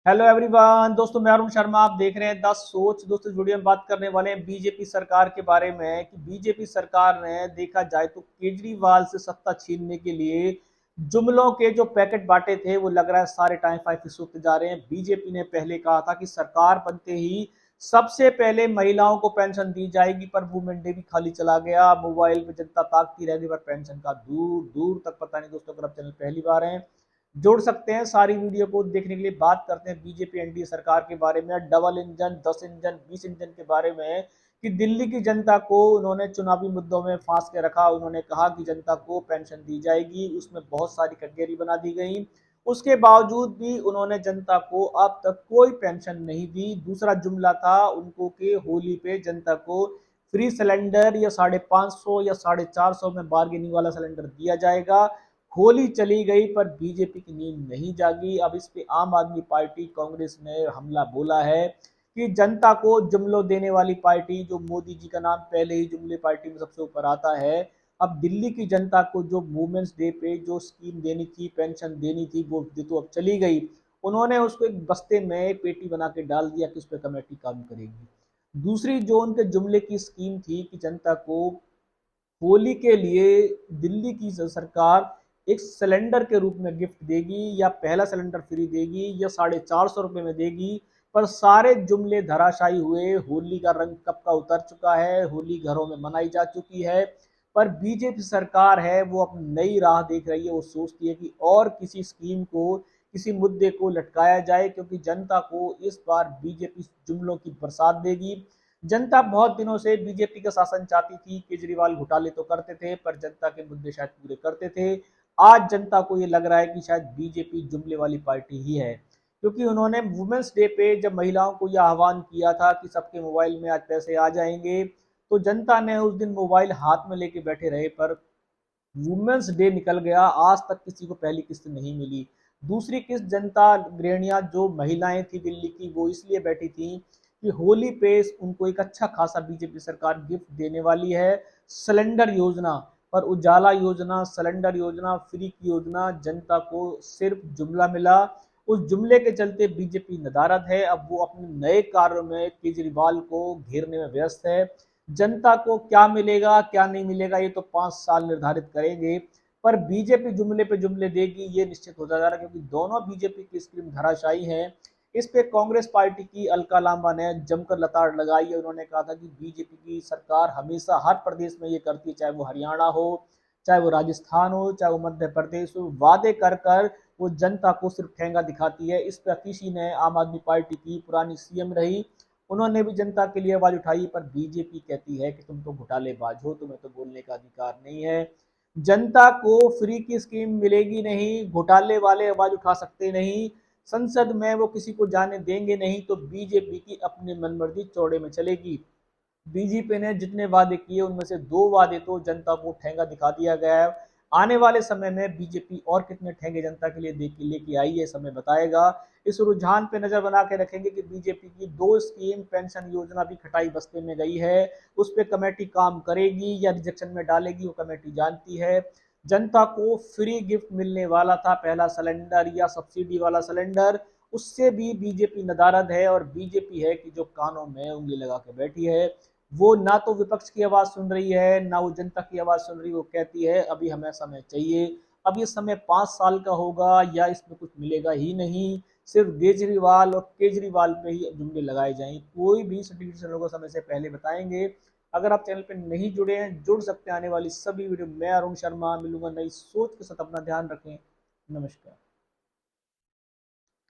Hello everyone दोस्तों, मैं अरुण शर्मा। आप देख रहे हैं द सोच। दोस्तों, इस वीडियो में बात करने वाले हैं बीजेपी सरकार के बारे में कि बीजेपी सरकार ने देखा जाए तो केजरीवाल से सत्ता छीनने के लिए जुमलों के जो पैकेट बांटे थे वो लग रहा है सारे टाइम फाइव होते जा रहे हैं। बीजेपी ने पहले कहा था कि सरकार बनते ही सबसे पहले महिलाओं को पेंशन दी जाएगी, पर वुमेन डे भी खाली चला गया। मोबाइल पे जनता ताकती रहने पर पेंशन का दूर दूर तक पता नहीं। दोस्तों, अगर आप चैनल पहली बार हैं, जोड़ सकते हैं सारी वीडियो को देखने के लिए। बात करते हैं बीजेपी एनडीए सरकार के बारे में, डबल इंजन, 10 इंजन, 20 इंजन के बारे में कि दिल्ली की जनता को उन्होंने चुनावी मुद्दों में फांस के रखा। उन्होंने कहा कि जनता को पेंशन दी जाएगी, उसमें बहुत सारी कैटेगरी बना दी गई। उसके बावजूद भी उन्होंने जनता को अब तक कोई पेंशन नहीं दी। दूसरा जुमला था उनको कि होली पे जनता को फ्री सिलेंडर या 550 या 450 में बार्गेनिंग वाला सिलेंडर दिया जाएगा। होली चली गई पर बीजेपी की नींद नहीं जागी। अब इस पे आम आदमी पार्टी, कांग्रेस ने हमला बोला है कि जनता को जुमलों देने वाली पार्टी, जो मोदी जी का नाम पहले ही जुमले पार्टी में सबसे ऊपर आता है, अब दिल्ली की जनता को जो वुमेन्स डे पे जो स्कीम देनी थी, पेंशन देनी थी, वो तो अब चली गई। उन्होंने उसको एक बस्ते में पेटी बना के डाल दिया कि उस पर कमेटी काम करेगी। दूसरी जो उनके जुमले की स्कीम थी कि जनता को होली के लिए दिल्ली की सरकार एक सिलेंडर के रूप में गिफ्ट देगी, या पहला सिलेंडर फ्री देगी, या 450 रुपए में देगी। पर सारे जुमले धराशायी हुए। होली का रंग कब का उतर चुका है, होली घरों में मनाई जा चुकी है। पर बीजेपी सरकार है वो अपनी नई राह देख रही है। वो सोचती है कि और किसी स्कीम को, किसी मुद्दे को लटकाया जाए, क्योंकि जनता को इस बार बीजेपी जुमलों की बरसात देगी। जनता बहुत दिनों से बीजेपी का शासन चाहती थी। केजरीवाल घोटाले तो करते थे पर जनता के मुद्दे शायद पूरे करते थे। आज जनता को ये लग रहा है कि शायद बीजेपी जुमले वाली पार्टी ही है, क्योंकि उन्होंने वुमेन्स डे पे जब महिलाओं को यह आह्वान किया था कि सबके मोबाइल में आज पैसे आ जाएंगे, तो जनता ने उस दिन मोबाइल हाथ में लेके बैठे रहे। पर वुमेन्स डे निकल गया, आज तक किसी को पहली किस्त नहीं मिली। दूसरी किस्त जनता, गृहणियां, जो महिलाएं थी दिल्ली की, वो इसलिए बैठी थी कि होली पे उनको एक अच्छा खासा बीजेपी सरकार गिफ्ट देने वाली है। सिलेंडर योजना, पर उजाला योजना, सिलेंडर योजना, फ्री की योजना, जनता को सिर्फ जुमला मिला। उस जुमले के चलते बीजेपी नदारद है। अब वो अपने नए कार्यों में केजरीवाल को घेरने में व्यस्त है। जनता को क्या मिलेगा क्या नहीं मिलेगा ये तो 5 साल निर्धारित करेंगे, पर बीजेपी जुमले पे जुमले देगी ये निश्चित होता जा रहा है, क्योंकि दोनों बीजेपी की स्कीम धराशायी है। इस पे कांग्रेस पार्टी की अलका लांबा ने जमकर लताड़ लगाई है। उन्होंने कहा था कि बीजेपी की सरकार हमेशा हर प्रदेश में ये करती है, चाहे वो हरियाणा हो, चाहे वो राजस्थान हो, चाहे वो मध्य प्रदेश हो, वादे कर कर वो जनता को सिर्फ ठेंगा दिखाती है। इस पे अतिशी ने, आम आदमी पार्टी की पुरानी सीएम रही, उन्होंने भी जनता के लिए आवाज उठाई। पर बीजेपी कहती है कि तुम तो घोटालेबाज हो, तुम्हें तो बोलने का अधिकार नहीं है। जनता को फ्री की स्कीम मिलेगी नहीं, घोटाले वाले आवाज उठा सकते नहीं, संसद में वो किसी को जाने देंगे नहीं, तो बीजेपी की अपनी मनमर्जी चौड़े में चलेगी। बीजेपी ने जितने वादे किए उनमें से 2 वादे तो जनता को ठेंगा दिखा दिया गया है। आने वाले समय में बीजेपी और कितने ठेंगे जनता के लिए देख के लेके आई है, समय बताएगा। इस रुझान पे नजर बना के रखेंगे कि बीजेपी की 2 स्कीम, पेंशन योजना भी खटाई बस्ते में गई है। उस पर कमेटी काम करेगी या रिजेक्शन में डालेगी, वो कमेटी जानती है। जनता को फ्री गिफ्ट मिलने वाला था, पहला सिलेंडर या सब्सिडी वाला सिलेंडर, उससे भी बीजेपी नदारद है। और बीजेपी है कि जो कानों में उंगली लगा के बैठी है, वो ना तो विपक्ष की आवाज सुन रही है, ना वो जनता की आवाज सुन रही। वो कहती है अभी हमें समय चाहिए। अब ये समय 5 साल का होगा या इसमें कुछ मिलेगा ही नहीं। सिर्फ केजरीवाल और केजरीवाल पे ही जुमले लगाए जाएं। कोई भी सर्टिफिकेशन होगा समय से पहले बताएंगे। अगर आप चैनल पे नहीं जुड़े हैं, जुड़ सकते हैं। आने वाली सभी वीडियो मैं अरुण शर्मा मिलूंगा नई सोच के साथ। अपना ध्यान रखें। नमस्कार।